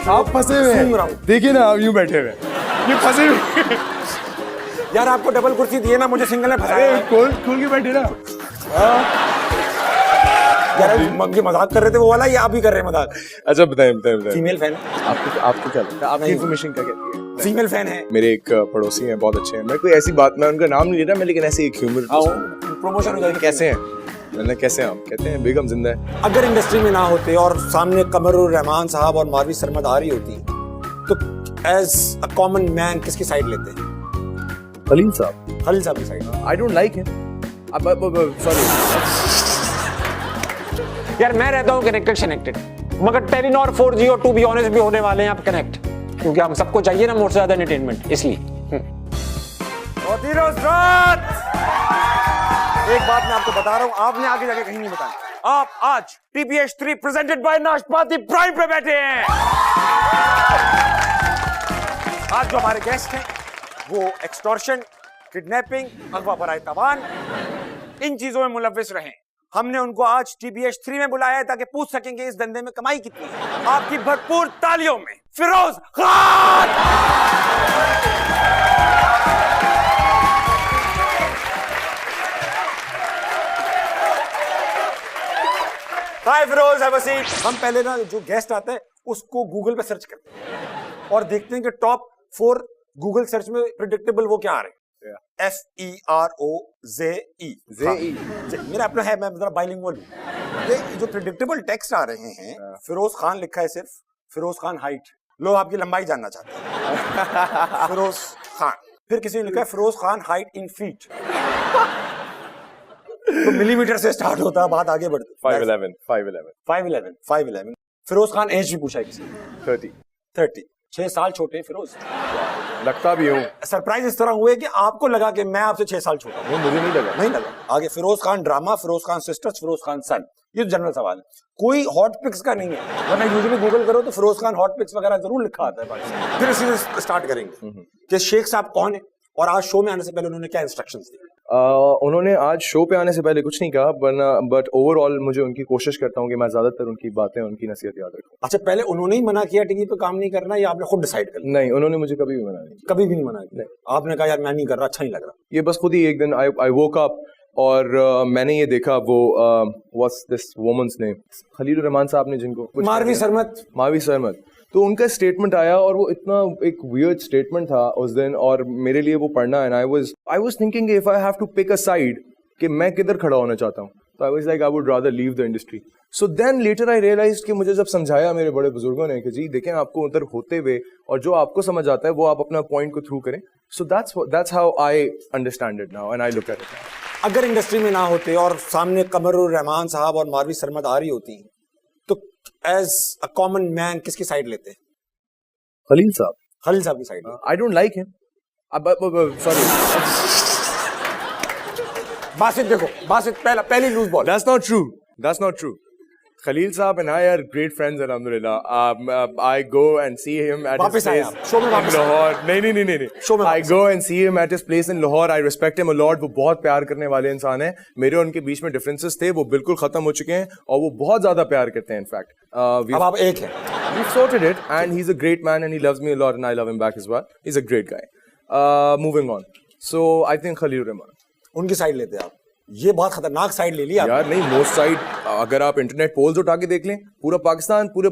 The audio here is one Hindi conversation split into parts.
आप फंसे हुए हैं, देखिए ना आप यूं बैठे हुए हैं, ये फंसे हुए। यार आपको डबल कुर्सी दिए ना, मुझे सिंगल में फंसाया। अरे खोल के बैठे ना। यार ये मजाक कर रहे थे वो वाला, या आप भी कर रहे हैं मजाक? अच्छा बताएं। Female fan? आपको क्या लगता है, आपकी इन्फॉर्मेशन क्या कहती है? फीमेल फैन है। मेरे एक पड़ोसी हैं, बहुत अच्छे हैं। मैं कोई ऐसी बात, मैं उनका नाम नहीं ले रहा मैं, लेकिन ऐसे एक ह्यूमर प्रमोशन हो जाएगी। कैसे हैं? मैंने कैसे हैं आप? कहते हैं बेगम जिंदा है। अगर इंडस्ट्री में ना होते और सामने कमरुर रहमान साहब और मारवी सरमद आ रही होती, तो एज अ कॉमन मैन किसकी साइड लेते? खलील साहब। खलील साहब की side. I don't like him. Sorry यार मैं रहता हूँ कनेक्टेड, मगर टेलीनॉर 4G और 2 ऑनेस्ट भी होने वाले हैं आप कनेक्ट, क्योंकि हम सबको चाहिए ना मोर से ज्यादा एंटरटेनमेंट, इसलिए। एक बात मैं आपको बता रहा हूं, आपने आगे जाके कहीं नहीं बताया। आप आज TPH3 प्रेजेंटेड बाय नाशपाती प्राइम पे बैठे हैं। आज जो हमारे गेस्ट हैं वो एक्सटॉर्शन, किडनैपिंग, अगवा बराए तावान, इन चीजों में मुलव्विस रहे। हमने उनको आज TPH3 में बुलाया है ताकि पूछ सकेंगे इस धंधे में कमाई कितनी है। आपकी भरपूर तालियों में फिरोज खान। हाय फिरोज, हैव अ सीट। हम पहले ना जो गेस्ट आता है उसको गूगल पे सर्च करते हैं और देखते हैं कि टॉप 4 गूगल सर्च में प्रिडिक्टेबल वो क्या आ रहे हैं। FEROZE। मेरा अपना है, मैं मतलब बाइलिंगुअल हूं। ये जो प्रिडिक्टेबल टेक्स्ट आ रहे हैं, फिरोज खान लिखा है सिर्फ, फिरोज खान हाइट, लोग आपकी लंबाई जानना चाहते हैं। फिरोज खान, फिर किसी ने लिखा है Feroz Khan height in feet, तो मिलीमीटर से स्टार्ट होता है, बात आगे बढ़ती। 5'11". फिरोज खान एज भी पूछा है किसी ने। 30। 6 साल छोटे फिरोज। लगता भी हूँ। सरप्राइज इस तरह हुए कि आपको लगा कि मैं आपसे 6 साल छोटा हूँ। मुझे नहीं लगा। आगे फिरोज खान ड्रामा, फिरोज खान सिस्टर्स, फिरोज खान सन, ये तो जनरल सवाल है, कोई हॉट पिक्स का नहीं है। वरना यूजुअली गूगल करो तो फिरोज खान हॉट पिक्स वगैरह जरूर लिखा आता है। फिर इसी से स्टार्ट करेंगे कि शेख साहब कौन है और आज शो में आने से पहले उन्होंने क्या इंस्ट्रक्शंस दी। उन्होंने आज शो पे आने से पहले कुछ नहीं कहा, बट ओवरऑल मुझे उनकी कोशिश करता हूँ कि मैं ज्यादातर उनकी बातें, उनकी नसीहत याद रखूँ। अच्छा, पहले उन्होंने ही मना किया टीवी पे काम नहीं करना, या आपने खुद डिसाइड कर लिया? नहीं, उन्होंने मुझे कभी भी मना नहीं किया। कभी भी नहीं मना किया? आपने कहा यार मैं नहीं कर रहा, अच्छा नहीं लग रहा? ये बस खुद ही एक दिन आई वोक अप और मैंने ये देखा, वो what's this woman's name, Khalil Rehman साहब ने, जिनको मारवी सरमद, तो उनका स्टेटमेंट आया और वो इतना एक वियर्ड स्टेटमेंट था उस दिन, और मेरे लिए वो पढ़ना, and I was thinking if I have to pick a side कि मैं किधर खड़ा होना चाहता हूँ, तो I was like I would rather leave the industry. So then later I realised कि मुझे जब समझाया मेरे बड़े बुजुर्गों ने कि जी देखें, आपको उधर होते हुए और जो आपको समझ आता है वो आप अपना पॉइंट को थ्रू करें। So that's how I understand it now and I look at it. अगर इंडस्ट्री में ना होते और सामने कमरुर रहमान साहब और मारवी सरमद आ रही होती, तो एज अ कॉमन मैन किसकी साइड लेते? खलील साहब की side. I don't like him. Sorry Basit देखो, बासित पहली loose ball. That's not true. Khalil साहब and I are great friends, alhamdulillah. I go and see him at his place show में in Lahore. नहीं. शो में I go and see him at his place in Lahore. I respect him a lot. वो बहुत प्यार करने वाले इंसान हैं। मेरे और उनके बीच में डिफरेंसेस थे, वो बिल्कुल खत्म हो चुके हैं और वो बहुत ज्यादा प्यार करते हैं। इनफैक्ट अब आप एक हैं। we've sorted it, and he's a great man and he loves me a lot and I love him back as well. He's a great guy. Moving on. So I think Khalil Rahman. उनकी साइड लेते आप? ये बहुत खतरनाक साइड ले ली आप। यार नहीं, मोस्ट साइड, अगर आप इंटरनेट पोल्स उठा के देख लें, पूरा पाकिस्तान, पूरे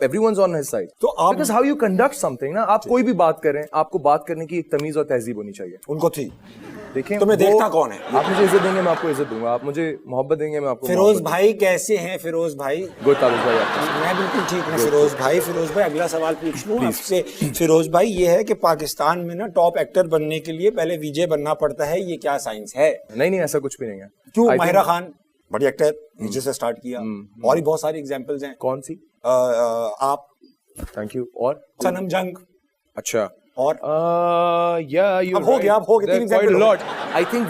एवरीवनस ऑन हिज साइड। तो आप, because how you conduct something ना, आप कोई भी बात करें, आपको बात करने की एक तमीज और तहजीब होनी चाहिए। उनको थी। देखें, तुम्हें देखता कौन है? आप मुझे इज्जत देंगे, मैं आपको इज्जत दूंगा। आप मुझे मोहब्बत देंगे, मैं आपको फिरोज भाई कैसे हैं? फिरोज भाई गुड ताबिश भाई आपको। मैं बिल्कुल ठीक हूँ। फिरोज भाई अगला सवाल पूछ लूँ आपसे। फिरोज भाई, ये है कि पाकिस्तान में ना टॉप एक्टर बनने के लिए पहले विजय बनना पड़ता है, ये क्या साइंस है? नहीं, ऐसा कुछ भी नहीं है। क्यों? माहिरा खान बड़ी एक्टर, विजय से स्टार्ट किया, और भी बहुत सारी एग्जांपल्स हैं। कौन सी? आप। Thank you. और सनम जंग। अच्छा। और yeah, अब हो गया तीन quite a lot. I think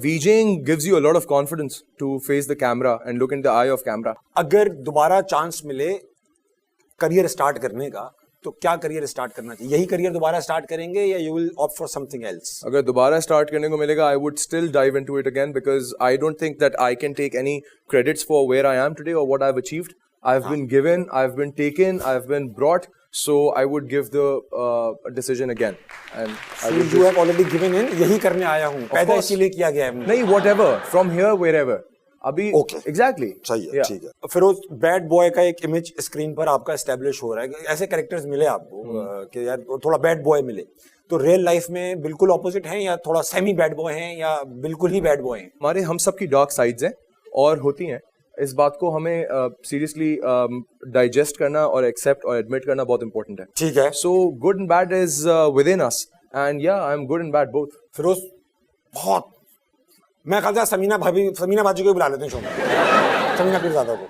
VJing gives you a lot of confidence to face the camera and look in the eye of camera. अगर दोबारा चांस मिले करियर स्टार्ट करने का, तो क्या करियर स्टार्ट करना चाहिए? यही करियर दोबारा स्टार्ट करेंगे या you will opt for something else? अगर दोबारा स्टार्ट करने को मिलेगा, I would still dive into it again because I don't think that I can take any credits for where I am today or what I've achieved. I've been given, I've been taken, I've been brought. So I would give the decision again. And I would you have already given in. यही करने आया हूँ. पैदा इसीलिए किया गया है. नहीं, whatever, from here, wherever. अभी Okay. Exactly. सही है, ठीक है. फिरोज, बैड बॉय का एक इमेज स्क्रीन पर आपका एस्टेब्लिश हो रहा है. ऐसे कैरेक्टर्स मिले आपको कि यार थोड़ा बैड बॉय मिले, तो रियल लाइफ में बिल्कुल ऑपोजिट हैं या थोड़ा सेमी बैड बॉय हैं या बिल्कुल ही बैड बॉय हैं? हमारे हम सब की डार्क साइड्स हैं और होती हैं. इस बात को हमें सीरियसली डाइजेस्ट करना और एक्सेप्ट और एडमिट करना बहुत इंपॉर्टेंट है. ठीक है. So good and bad is within us and या I am good and bad both. Firoz, बहुत मैं कहता समीना बाजी को बुला लेते हैं शो में. समीना पीरज़ादा को.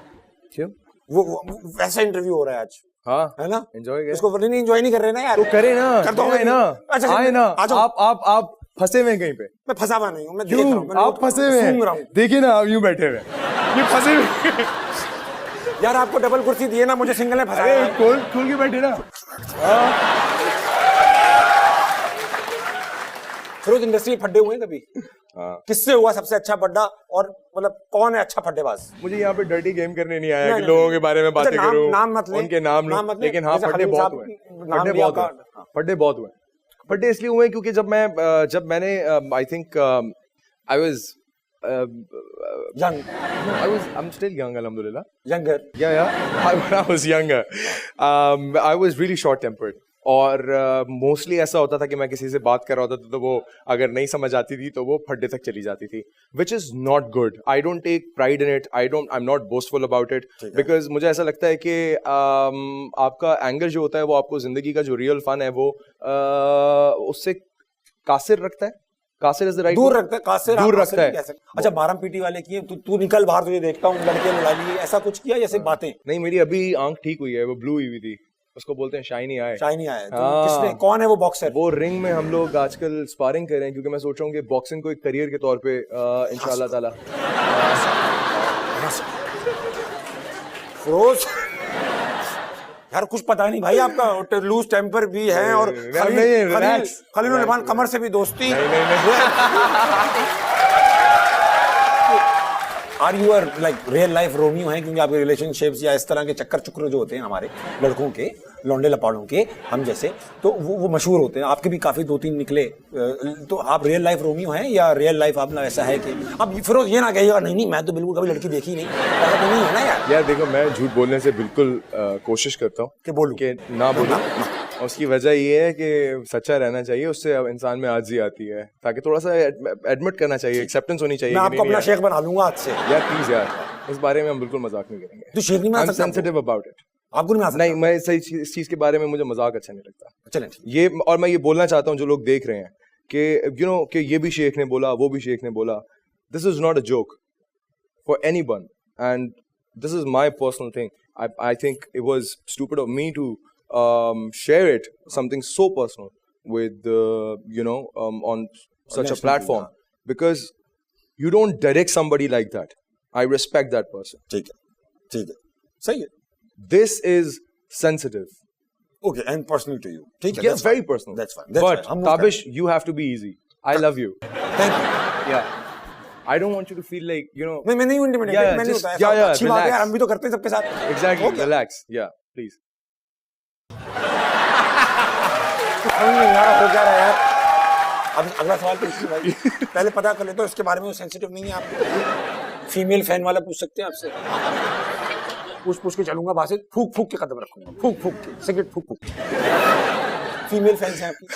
क्यों? वो वैसा इंटरव्यू हो रहा है आज. हाँ, है ना? एंजॉय इसको नहीं एंजॉय नहीं कर रहे ना यार. तो करे ना, कर दो आए ना. अच्छा, आए ना. आप फंसे हुए हैं कहीं पे. मैं फंसा हुआ नहीं हूँ. मैं क्यों? देख रहा हूँ. आप फंसे हुए हैं. देखिए ना, आप यूं बैठे हुए ये फंसे हुए. यार आपको डबल कुर्सी दिए ना, मुझे सिंगल में फंसाया. खोल के बैठे ना. फिरोज, इंडस्ट्री फड्डे हुए हैं कभी? हाँ. किससे हुआ सबसे अच्छा फड्डा, और मतलब कौन है अच्छा फड्डेबाज? मुझे यहाँ पे डर्टी गेम करने नहीं आया कि लोगों के बारे में बातें करूं. नाम मत ले, उनके नाम ले. लेकिन हाँ, फड्डे बहुत हुए. फड्डे बहुत हुए. फड्डे इसलिए हुए क्योंकि जब मैंने I think I was young. I'm still young, alhamdulillah. Younger. Yeah. When I was younger, I was really short-tempered. और मोस्टली ऐसा होता था कि मैं किसी से बात कर रहा होता था तो वो अगर नहीं समझ आती थी तो वो फड्डे तक चली जाती थी, which is not good. I don't take pride in it. I am not boastful about it, because मुझे ऐसा लगता है कि आपका एंगर जो होता है वो आपको जिंदगी का जो रियल फन है वो उससे कासिर रखता है. कासिर इज द राइट, दूर रखता है. कासिर दूर रखता है. अच्छा, मारम पीटी वाले किए? तू निकल बाहर, तुझे देखता हूँ, लड़के लड़ा लिए, ऐसा कुछ किया? जैसे बातें नहीं, मेरी अभी आंख ठीक हुई है, वो ब्लू हुई थी, उसको बोलते हैं शाइनी आई. शाइनी आया. किसने, कौन है वो बॉक्सर? वो रिंग में हम लोग आजकल स्पारिंग कर रहे हैं क्योंकि मैं सोच रहा हूँ कि बॉक्सिंग को एक करियर के तौर पे इंशाल्लाह ताला. फिरोज यार, कुछ पता नहीं भाई, आपका लूज टेम्पर भी है और खलील रहमान कमर से भी दोस्ती. Are you are like real life Romeo है? क्योंकि आपके रिलेशनशिप्स या इस तरह के चक्कर चुक्कर जो होते हैं हमारे लड़कों के, लौंडे लपाड़ों के, हम जैसे, तो वो मशहूर होते हैं. आपके भी काफी 2-3 निकले. तो आप रियल लाइफ रोमियो हैं या रियल लाइफ आपका ऐसा है कि अब फिरोज ये ना कहिएगा नहीं मैं तो बिल्कुल कभी लड़की देखी नहीं, ऐसा तो नहीं है ना यार? यार देखो, मैं झूठ बोलने से बिल्कुल कोशिश करता हूँ कि बोलूं, कि ना बोलूं. उसकी वजह ये है कि सच्चा रहना चाहिए, उससे अब इंसान में आजी आती है, ताकि थोड़ा सा एडमिट करना चाहिए, एक्सेप्टेंस होनी चाहिए. मैं आपको अपना शेख बना लूंगा आज से. यार प्लीज यार, इस बारे में हम बिल्कुल मजाक नहीं करेंगे. तो शेख नहीं बना सकता? Sensitive about it. आपको नहीं, नहीं, मैं इस चीज के बारे में मुझे मजाक अच्छा नहीं लगता. चलें ये, और मैं ये बोलना चाहता हूँ जो लोग देख रहे हैं कि कि ये भी शेख ने बोला, वो भी शेख ने बोला. This is not a joke for anyone and this is my personal thing. I think it was stupid of me to share it, something so personal with on such a platform, because you don't direct somebody like that. I respect that person. ठीक है, सही है. This is sensitive. Okay, and personal to you. ठीक है. Yes, very personal. That's fine. But Tabish, you have to be easy. I love you. Thank you. Yeah. I don't want you to feel like, मैं नहीं हूँ intimidated. मैं नहीं होता ऐसा. अच्छी बात है यार, हम भी तो करते हैं सबके साथ. Exactly. Relax. Yeah, please. हो क्या रहा है यार? अब अगला सवाल पूछिए भाई. पहले पता कर लेते हो इसके बारे में. वो सेंसिटिव नहीं है आप? फीमेल फैन वाला पूछ सकते हैं आपसे. पूछ के चलूंगा बाहर से. फूक के कदम रखूंगा. फूक के सिगरेट फूक के. फीमेल फैंस हैं आपकी?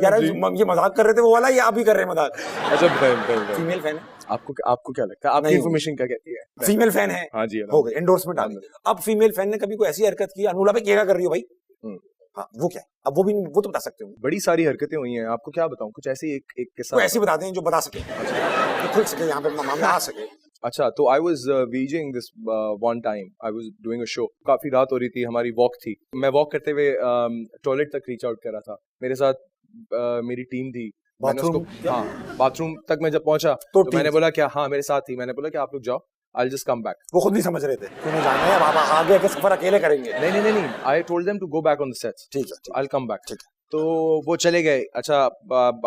यार ये मजाक कर रहे थे वो वाला, या आप भी कर रहे हैं मजाक? अच्छा बताइए. फीमेल फैन है आपको क्या लगता है? आपकी इन्फॉर्मेशन क्या कहती है? फीमेल फैन है. हाँ जी, हो गए एंडोर्समेंट आ गई. अब फीमेल फैन ने कभी कोई ऐसी हरकत की, अनुला पे क्या कर रही हो भाई? हाँ, वो क्या? अब वो तो बता सकते हो. बड़ी सारी हरकतें हुई हैं. आपको क्या बताऊं? कुछ ऐसी एक किस्सा ऐसी बता दें जो बता सके, जो खुल सके, यहाँ पे मामला आ सके. अच्छा, तो I was wheezing this one time. I was doing a show. काफी रात हो रही थी, हमारी वॉक थी. मैं वॉक करते हुए टॉयलेट तक रीच आउट कर रहा था. मेरे साथ मेरी टीम थी. बाथरूम तक मैं जब पहुंचा तो मैंने बोला क्या, हाँ मेरे साथ थी, मैंने बोला कि आप लोग जाओ, I'll just come back. वो खुद नहीं समझ रहे थे तुम्हें जाना है, बाबा आगे के सफर अकेले करेंगे. नहीं. I told them to go back on the sets. ठीक है. I'll come back. ठीक है. तो वो चले गए. अच्छा,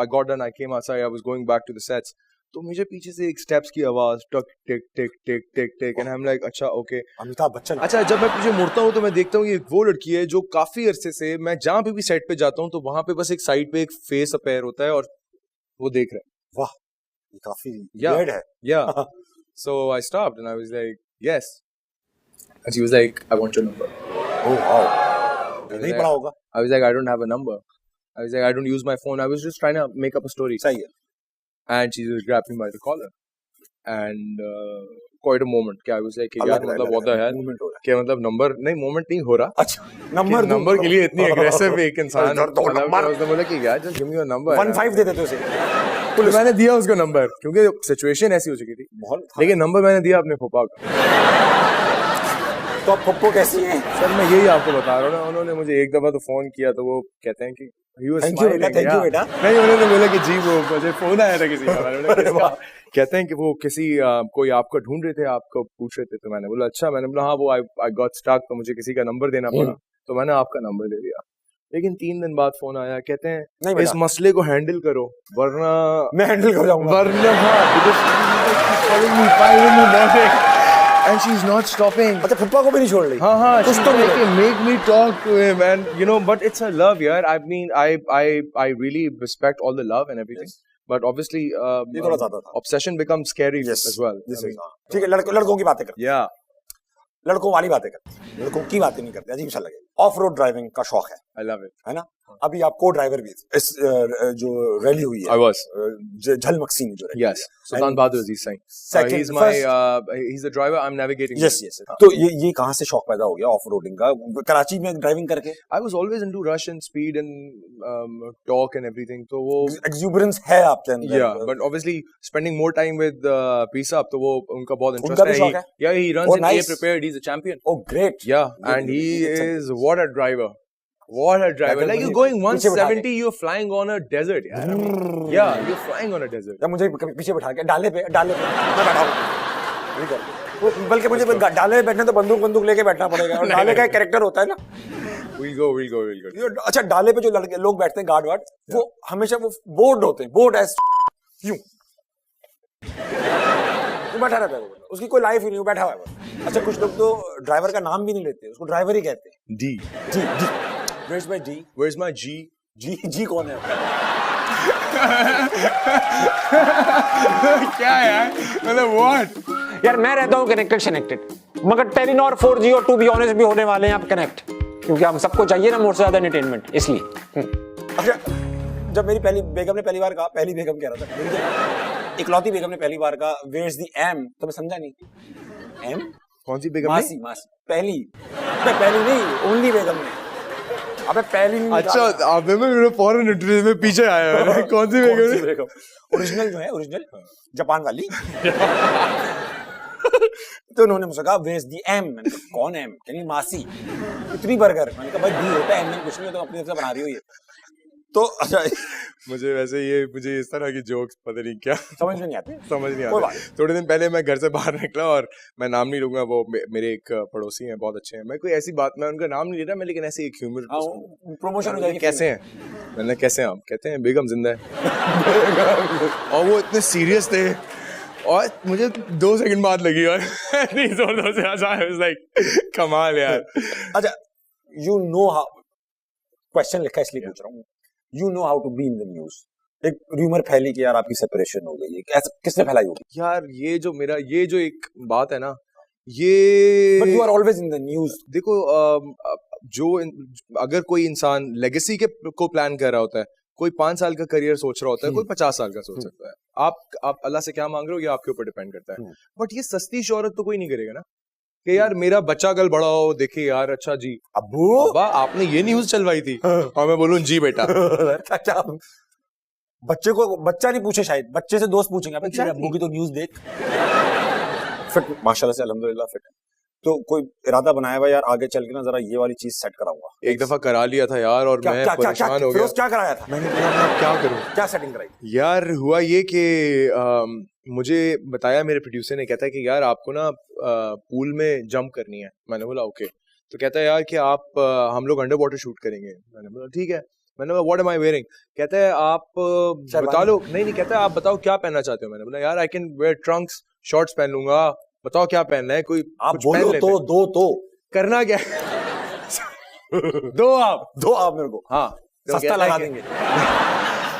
I got done. I came outside. I was going back to the sets. तो मुझे पीछे से एक स्टेप्स की आवाज टक टिक टिक टिक टिक tick and I am like अच्छा ओके। अमिताभ बच्चन। अच्छा जब मैं पीछे मुड़ता हूँ तो मैं देखता हूँ ये वो लड़की है जो काफी अरसे से मैं जहाँ पे भी सेट पे जाता हूँ तो वहां पे बस एक साइड पे एक फेस अपेयर होता है और वो देख रहा है। वाह, ये काफी Yeah. weird है। Yeah. So I stopped and I was like, yes. And she was like, I want your number. Oh wow, नहीं पड़ा होगा। I was like, I don't have a number. I was like, I don't use my phone. I was just trying to make up a story. सही है। And she just grabbed me by the collar. And quite a moment. क्या I was like, यार मतलब what the hell? मूवमेंट हो रहा क्या मतलब नंबर नहीं moment नहीं हो रहा। है। अच्छा, नंबर नंबर के लिए इतनी aggressive एक इंसान। इधर दो नंबर। उसने बोला कि यार just give me your number। 15 दे देते उसे। तो मैंने दिया उसको नंबर क्योंकि सिचुएशन ऐसी हो चुकी थी। बहुत। लेकिन नंबर मैंने दिया अपने फूफा का। तो अब पप्पो कैसी है? सर मैं यही आपको बता रहा हूँ ना, उन्होंने मुझे एक दफा तो फोन किया तो वो कहते हैं कि Thank you बेटा, thank you बेटा। नहीं उन्होंने बोला कि जी वो मुझे फोन आया था किसी का। मैंने बोला किसका? कहते हैं कि वो किसी कोई आपको ढूंढ रहे थे, आपको पूछ रहे थे। तो मैंने बोला अच्छा। मैंने बोला हाँ वो आई गॉट स्टक तो मुझे किसी का नंबर देना पड़ा तो मैंने आपका नंबर दे दिया। लेकिन 3 दिन बाद फोन आया, कहते नहीं हैं बेटा। इस मसले को हैंडल करो वरना मैं हैंडल कर जाऊंगा। वरना हाँ because she's calling me 5 in the morning and she's not stopping। अच्छा, पप्पा को भी नहीं छोड़ रही। हाँ हाँ कुछ तो like make me talk to him and you know but it's a love यार। I mean I really respect all the love and everything but obviously ये थोड़ा ज्यादा था। obsession becomes scary Yes, as well। yes, I mean, yes। ठीक है, लड़कों की बातें करते हैं। yeah लड़कों वाली बातें करते हैं, लड़कों की बातें नहीं करते, अजीब सा लगे। ऑफ रोड ड्राइविंग का शौक है I love it। है ना? अभी आप को ड्राइवर भी थे। इस जो रैली हुई है I was झल मक्सी में जो rally yes Sultan Bahadur Aziz Singh Second, he's my first- he's the driver I'm navigating yes with। Yes. तो ये कहाँ से शौक पैदा हो गया ऑफ रोडिंग का कराची में ड्राइविंग करके? I was always into rush and speed and talk and everything तो वो एक्सुबरेंस है आपके अंदर? yeah but obviously spending more time with P-Sab तो वो उनका बहुत उनका interest भी है। शौक है? Yeah he runs Oh, in A nice। Prepared, he's a champion। Oh great। Yeah and he is what a driver like you're going 170 you're flying on a desert यार। I mean, yeah you're flying on a desert। जब मुझे कभी पीछे बैठा के डाले पे मैं बैठा हूँ ठीक है। बल्कि मुझे डाले पे बैठना तो बंदूक लेके बैठना पड़ेगा और डाले का एक कैरेक्टर होता है ना। we'll go अच्छा, डाले पे जो लड़के लोग बैठते हैं गार्ड वार्ड वो हमेशा वो बोर्ड होते हैं, बोर्ड एज यूं वो बैठा रहता है वो, उसकी कोई लाइफ ही नहीं, वो बैठा हुआ है बस। अच्छा, कुछ लोग तो ड्राइवर का नाम भी नहीं लेते, उसको ड्राइवर ही कहते हैं। D ji. Where's my D? where's my G जी कौन है? क्या यार मतलब what यार मैं रहता हूँ कनेक्टेड मगर टेलीनॉर 4G और टू बी ऑनेस्ट भी होने वाले हैं आप कनेक्ट, क्योंकि हम सबको चाहिए ना मोर से ज्यादा एंटरटेनमेंट, इसलिए। अच्छा, जब मेरी पहली बेगम ने पहली बार कहा, पहली बेगम कह रहा था, मेरी जब इकलौती बेगम ने पहली बार कहा Where's the M, तो मैं समझा नहीं। M कौन सी बेगम मासी पहली नहीं, ओनली बेगम ने। अबे पहली नहीं। अच्छा आप मैं फॉरेन इंटरव्यू में पीछे आया है। कौन सी बेगम? ओरिजिनल जो है, ओरिजिनल जापान वाली। तो उन्होंने मुझसे कहा Where's the M, मैंने कहा कौन M? कहनी मासी। इतनी बर्गर, मैंने कहा भाई डी होता है, M में कुछ नहीं होता, अपनी तरफ से बना रही हो ये। तो अच्छा मुझे इस तरह की जोक्स पता नहीं क्या समझ में नहीं आते। समझ नहीं कोई आता। बात नहीं। थोड़े दिन पहले मैं घर से बाहर निकला और मैं नाम नहीं लूंगा, वो मेरे एक पड़ोसी हैं, बहुत अच्छे हैं। मैं कोई ऐसी बात, मैं उनका नाम नहीं ले रहा, मैं लेकिन ऐसे एक ह्यूमर प्रमोशन हो जाएगी। कैसे हैं? मैंने कैसे हैं आप? कहते हैं बेगम जिंदा है। और वो इतने सीरियस थे और मुझे 2 सेकंड बाद लगी और नहीं जोर से हंसा। I was like कमाल यार। अच्छा, you know how, क्वेश्चन लिखा इसलिए पूछ रहा हूँ, you know how to be in the news। एक रूमर फैली कि यार आपकी सेपरेशन हो गई है, कैसे, किसने फैलाई होगी? यार ये जो एक बात है ना, ये But you are always in the news। देखो अगर कोई इंसान लेगेसी को प्लान कर रहा होता है, कोई 5 साल का करियर सोच रहा होता है, कोई 50 साल का सोच सकता है। आप अल्लाह से क्या मांग रहे हो ये आपके ऊपर डिपेंड करता है। बट ये सस्ती शोहरत तो कोई नहीं करेगा ना कि यार मेरा बच्चा कल बड़ा हो, देखे यार अच्छा जी अब्बू अब्बा आपने ये न्यूज चलवाई थी और मैं बोलूं जी बेटा। अच्छा, बच्चे को बच्चा नहीं पूछे, शायद बच्चे से दोस्त पूछेंगे अबे तेरे अब्बू की तो न्यूज देख। फिट माशाल्लाह से अल्हम्दुलिल्लाह फिट है। तो कोई इरादा बनाया हुआ यार आगे चल के ना जरा ये वाली चीज सेट कराऊंगा? एक दफा करा लिया था यार और मैं परेशान हो गया। क्या कराया था? मैंने बोला मैं क्या करूं, क्या सेटिंग कराई यार? हुआ ये कि मुझे बताया मेरे प्रोड्यूसर ने, कहता है कि यार आपको ना पूल में जंप करनी है। मैंने बोला ओके। तो कहता है यार कि आप हम लोग अंडर वाटर शूट करेंगे। मैंने बोला ठीक है। मैंने बोला व्हाट एम आई वेयरिंग? कहते हैं आप बता लो। नहीं कहता है आप बताओ क्या पहनना चाहते हो। मैंने बोला यार I can wear Trunks, shorts पहन लूंगा, बताओ क्या पहनना है, कोई आप कुछ पहन बोलो लेते हैं। तो करना क्या है? दो आप मेरे को हाँ तो सस्ता कहता है लगा कि- देंगे।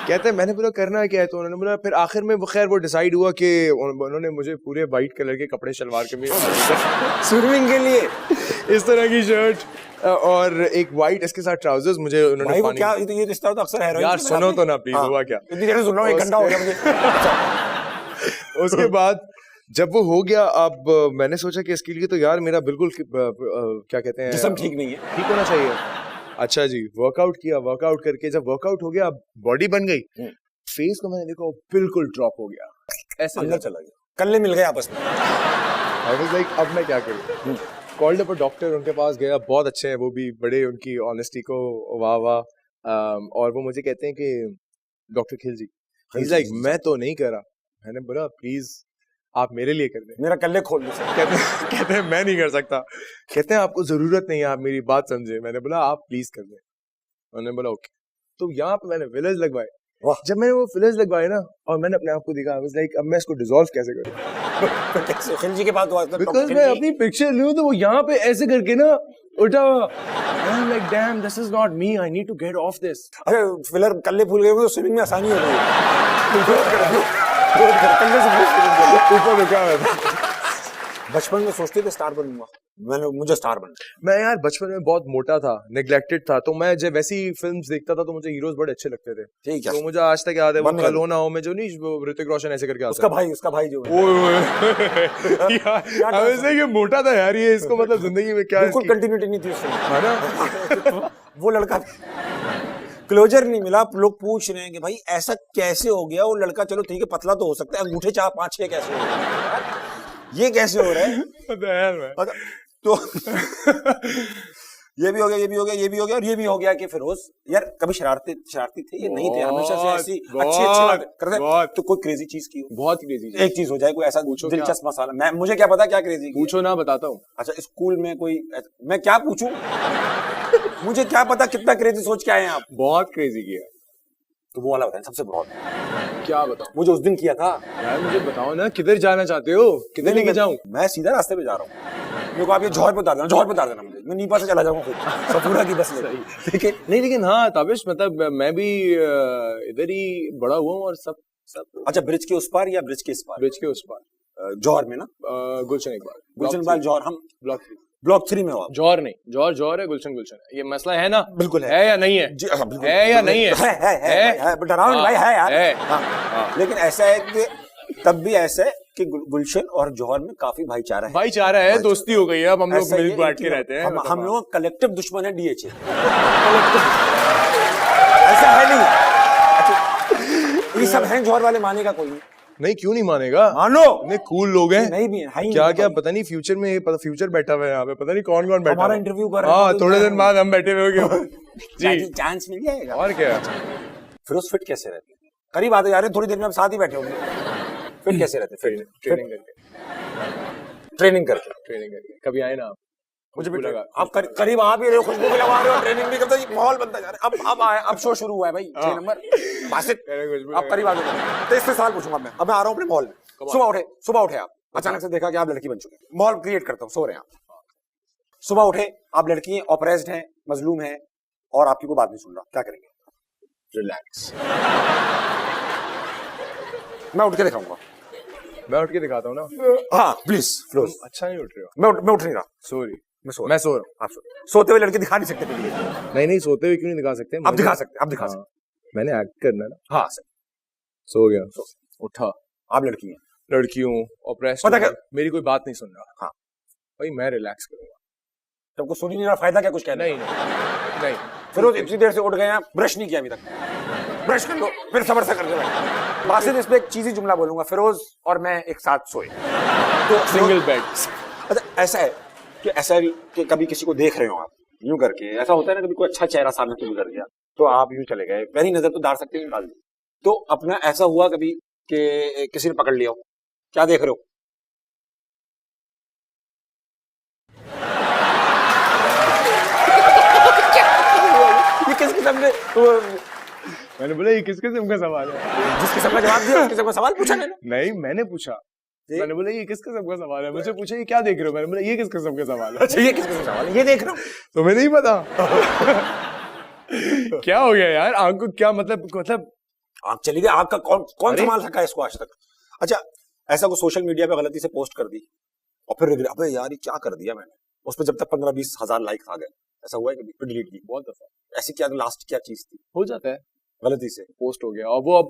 कहते हैं मैंने बोला करना क्या है, तो उन्होंने बोला फिर आखिर में वो खैर वो डिसाइड हुआ कि उन्होंने मुझे पूरे वाइट कलर के कपड़े शलवार के भी स्विमिंग के लिए इस तरह की शर्ट और एक वाइट इसके साथ ट्राउजर्स मुझे उन्होंने भाई वो पानी क्या ये रिश्ता तो अक्सर हेरोइन यार सुनो तो ना प्लीज हुआ क्या इतनी देर से सुन रहा हूँ 1 घंटा हो गया मुझे। उसके बाद जब वो हो गया, अब मैंने सोचा कि इसके लिए तो यार मेरा बिल्कुल क्या कहते हैं जिस्म ठीक नहीं है। ठीक होना चाहिए। अच्छा जी वर्कआउट किया, वर्कआउट करके जब वर्कआउट हो गया बॉडी बन गई, फेस को मैंने देखा वो बिल्कुल ड्रॉप हो गया, ऐसे अंदर चला गया, कल्ले मिल गए आपस में। आई वाज लाइक अब मैं क्या करूं। कॉल्ड अप अ डॉक्टर, उनके पास गया, बहुत अच्छे हैं वो भी, बड़े उनकी ऑनेस्टी को वाह वाह। और वो मुझे कहते हैं कि डॉक्टर खिल जी, he's like मैं तो नहीं कर रहा। मैंने बोला प्लीज आप मेरे लिए कर दें। मेरा कल्ले खोल दो सर। कहते हैं मैं नहीं कर सकता। कहते हैं आपको जरूरत नहीं है, आप मेरी बात समझे। मैंने बोला आप प्लीज कर दें। उन्होंने बोला ओके। तो यहाँ पे मैंने फिलर्स लगवाए। वाह। जब मैंने वो फिलर्स लगवाए ना और मैंने अपने आप को देखा, I was like, अब मैं इसको डिसॉल्व कैसे करूं? कैसे खिलजी के पास तो बिकॉज मैं अपनी पिक्चर लूं तो वो यहाँ पे ऐसे करके ना उठा, I'm like damn this is not me, I need to get off this। अरे फिलर कल्ले फूल गए तो स्विमिंग में आसानी हो गई। कल्ले से ऊपर रुका हुआ था। बचपन में सोचते थे स्टार बनूंगा, मुझे स्टार बनना। मैं यार बचपन में बहुत मोटा था, नेग्लेक्टेड था, तो मैं जब वैसी फिल्म्स देखता था तो मुझे हीरोज बड़े अच्छे लगते थे। ठीक है। तो मुझे आज तक याद है वो बन कल गया। हो ना हो में जो नहीं वो ऋतिक रोशन ऐसे करके आता उसका भाई जो है। ओए यार I was like, ये मोटा था यार, ये इसको मतलब जिंदगी में क्या बिल्कुल इसकी- कंटिन्यूटी नहीं थी उसमें। है ना। वो लड़का क्लोजर नहीं मिला। लोग पूछ रहे हैं कि भाई ऐसा कैसे हो गया वो लड़का, चलो ठीक है पतला तो हो सकता है, अंगूठे 4-5-6 कैसे हो गए, ये कैसे हो रहा है? पता है यार मैं। तो ये भी हो गया, ये भी हो गया, ये भी हो गया और ये भी हो गया कि फिरोज यार कभी शरारती थे, ये नहीं थे, हमेशा से ऐसी अच्छी बात करते। तो कोई क्रेजी चीज की हो, बहुत क्रेजी एक चीज हो जाए, कोई ऐसा पूछो दिलचस्प मसाला। मैं मुझे क्या पता क्या क्रेजी की है। पूछो ना बताता हूँ। अच्छा स्कूल में कोई, मैं क्या पूछूं? मुझे क्या पता कितना क्रेजी सोच के आए हैं आप। बहुत क्रेजी किया। तो वो वाला बताएं सबसे बहुत। क्या बताऊँ? वो जो उस दिन किया था। यार मुझे बताओ ना किधर जाना चाहते हो, किधर लेके जाऊँ? मैं सीधा रास्ते पे जा रहा हूँ, मेरे को आप ये जौहर पे उतार देना, जौहर पे उतार देना मुझे, मैं नीपा से चला जाऊंगा खुद सपूरा की बस में। ठीक है। नहीं लेकिन हाँ ताबिश मतलब मैं भी इधर ही बड़ा हुआ हूँ और सब अच्छा ब्रिज के उस पार या ब्रिज के इस पार? ब्रिज के उस पार, जौहर में ना, गुलशन इकबाल, गुलशन इकबाल जौहर। हम ब्लॉक 3 में हो आप? जौहर नहीं, जौहर है, गुलशन है। ये मसला है ना? बिल्कुल है या नहीं है? जी, हाँ, बिल्कुल। है या नहीं है? है डराओ नहीं भाई, है यार। है। हाँ। लेकिन ऐसा है कि तब भी ऐसा है कि गुलशन और जौहर में काफी भाईचारा है। भाईचारा है, दोस्ती हो गई है, अब हम लोग ऐसा ही मिल है, बांट के इनकी- रहते हैं। हम लोग कलेक्टिव दुश्मन है डीएचए। ऐसा है नहीं। अच्छा, ये सब हैं जौहर वाले, मानेगा कोई नहीं। नहीं क्यों नहीं मानेगा? मानो इतने कूल लोग हैं। नहीं भी है ही क्या नहीं क्या कोई। पता नहीं फ्यूचर में, पता फ्यूचर बैठा हुआ है यहाँ पे, पता नहीं कौन कौन बैठा हमारा हुआ है। इंटरव्यू कर रहे हैं हाँ तो थोड़े मैं- दिन बाद हम बैठे हुए होंगे जी। चांस मिल जाएगा। और क्या? फिरोज फिट कैसे रहते हैं? करीब आते जा रहे हैं, थोड़ी देर में हम साथ ही बैठे होंगे। फिट कैसे रहते हैं? ट्रेनिंग करके, ट्रेनिंग करके। ट्रेनिंग करके कभी आए ना आप? मुझे भी लगा। आप करीब आ भी रहे हो, खुशबू भी लगा रहे हो, ट्रेनिंग भी करते हो, माहौल बनता जा रहा है। अब शो शुरू हुआ है भाई, 6 नंबर बासित। आप करीब आ गए। 23 साल पूछूंगा मैं, अब मैं आ रहा हूँ अपने माहौल में। सुबह उठे आप, अचानक से देखा कि आप लड़की बन चुके हैं। माहौल क्रिएट करता हूँ, सो रहे हैं आप। सुबह उठे आप लड़की हैं, ऑपरेस्ड हैं, मजलूम हैं और आपकी कोई बात नहीं सुन रहा, क्या करेंगे? रिलैक्स। मैं उठ के दिखाऊंगा। मैं उठ के दिखाता हूँ ना। हाँ प्लीज फिरोज। अच्छा नहीं उठ रहे हो? मैं उठ नहीं रहा। सॉरी मैं सो मैं सो रहा हूँ। आप सोते हुए लड़के दिखा नहीं सकते प्लीज। नहीं सोते हुए क्यों नहीं दिखा सकते? आप दिखा सकते, आप दिखा सकते। मैंने एक्ट करना है ना। हाँ सर। सो गया, उठा, आप लड़की हैं, लड़की हूँ, ऑपरेशन, पता क्या- मेरी कोई बात नहीं सुन रहा। हाँ। भाई मैं रिलैक्स करूंगा। तुमको सुन ही नहीं रहा, फायदा क्या कुछ कहना? नहीं फिरोज इतनी देर से उठ गए हैं, ब्रश नहीं किया अभी तक। ब्रश कर लो, फिर सबर से करके बैठ। बासित इस पे एक चीजी जुमला बोलूंगा, फिरोज और मैं एक साथ सोए तो सिंगल बेड। अच्छा ऐसा है कि कि कभी किसी को देख रहे हो आप यूं करके, ऐसा होता है ना, कभी कोई अच्छा चेहरा सामने से गुजर गया तो आप यूं चले गए, पहली नजर तो दार सकते निकाल दी। तो अपना ऐसा हुआ कभी कि किसी ने पकड़ लिया हो, क्या देख रहे हो? ये किस किस्म के तो मैंने बोला ये किस किस्म का सवाल है? जिस किस्म का जवाब दिया उस किस्म का सवाल पूछा मैंने। नहीं, मैंने पूछा। मैंने बोला ये किस किस्म का सवाल है? मुझे पूछा ये क्या देख रहे हो? मैंने बोला ये किस किस्म का सवाल है? अच्छा ये किस किस्म का सवाल है? ये देख रहा हूँ। तो मैं नहीं पता। क्या हो गया यार? आंख को क्या मतलब आंख चली गई। आंख का कौन अरे? संभाल सका है इसको आज तक? अच्छा ऐसा को सोशल मीडिया पे गलती से पोस्ट कर दी और फिर रिग्रेट, अबे यार ये क्या कर दिया मैंने, उस पर जब तक 15-20 हजार लाइक्स आ गए, ऐसा हुआ है कभी? फिर डिलीट की। बहुत दफा ऐसी क्या लास्ट क्या चीज थी? हो जाता है, गलती से पोस्ट हो गया और वो अब